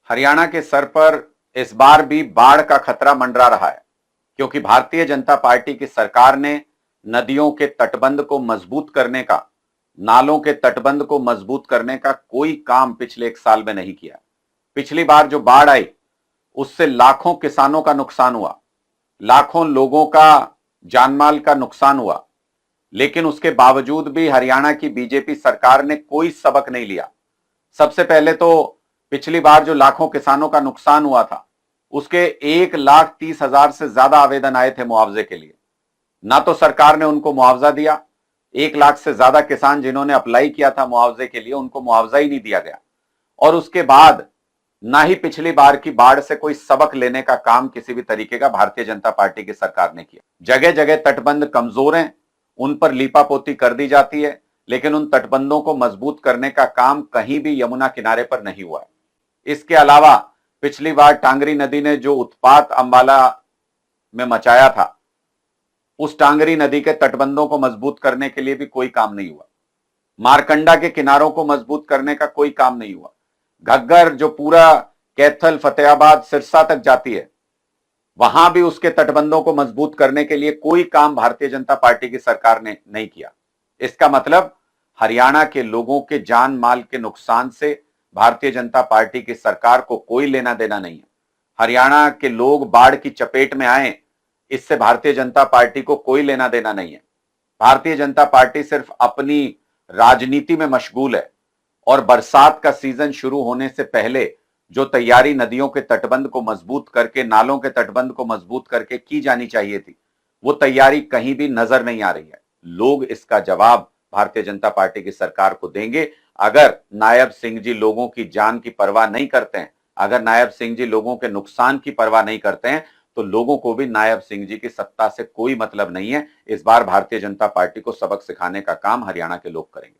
हरियाणा के सर पर इस बार भी बाढ़ का खतरा मंडरा रहा है, क्योंकि भारतीय जनता पार्टी की सरकार ने नदियों के तटबंध को मजबूत करने का, नालों के तटबंध को मजबूत करने का कोई काम पिछले 1 साल में नहीं किया। पिछली बार जो बाढ़ आई उससे लाखों किसानों का नुकसान हुआ, लाखों लोगों का जानमाल का नुकसान हुआ, लेकिन उसके बावजूद भी हरियाणा की बीजेपी सरकार ने कोई सबक नहीं लिया। सबसे पहले तो पिछली बार जो लाखों किसानों का नुकसान हुआ था, उसके 1,30,000 से ज्यादा आवेदन आए थे मुआवजे के लिए। ना तो सरकार ने उनको मुआवजा दिया, 1 लाख से ज्यादा किसान जिन्होंने अप्लाई किया था मुआवजे के लिए, उनको मुआवजा ही नहीं दिया गया। और उसके बाद ना ही पिछली बार की बाढ़ से कोई सबक लेने का काम किसी भी तरीके का भारतीय जनता पार्टी की सरकार ने किया। जगह जगह तटबंध कमजोर हैं, उन पर लीपापोती कर दी जाती है, लेकिन उन तटबंधों को मजबूत करने का काम कहीं भी यमुना किनारे पर नहीं हुआ है। इसके अलावा पिछली बार टांगरी नदी ने जो उत्पात अंबाला में मचाया था, उस टांगरी नदी के तटबंधों को मजबूत करने के लिए भी कोई काम नहीं हुआ। मारकंडा के किनारों को मजबूत करने का कोई काम नहीं हुआ। घग्गर जो पूरा कैथल, फतेहाबाद, सिरसा तक जाती है, वहां भी उसके तटबंधों को मजबूत करने के लिए कोई काम भारतीय जनता पार्टी की सरकार ने नहीं किया। इसका मतलब हरियाणा के लोगों के जान माल के नुकसान से भारतीय जनता पार्टी की सरकार को कोई लेना देना नहीं है। हरियाणा के लोग बाढ़ की चपेट में आए, इससे भारतीय जनता पार्टी को कोई लेना देना नहीं है। भारतीय जनता पार्टी सिर्फ अपनी राजनीति में मशगूल है और बरसात का सीजन शुरू होने से पहले जो तैयारी नदियों के तटबंध को मजबूत करके, नालों के तटबंध को मजबूत करके की जानी चाहिए थी, वो तैयारी कहीं भी नजर नहीं आ रही है। लोग इसका जवाब भारतीय जनता पार्टी की सरकार को देंगे। अगर नायब सिंह जी लोगों की जान की परवाह नहीं करते हैं, अगर नायब सिंह जी लोगों के नुकसान की परवाह नहीं करते हैं, तो लोगों को भी नायब सिंह जी की सत्ता से कोई मतलब नहीं है। इस बार भारतीय जनता पार्टी को सबक सिखाने का काम हरियाणा के लोग करेंगे।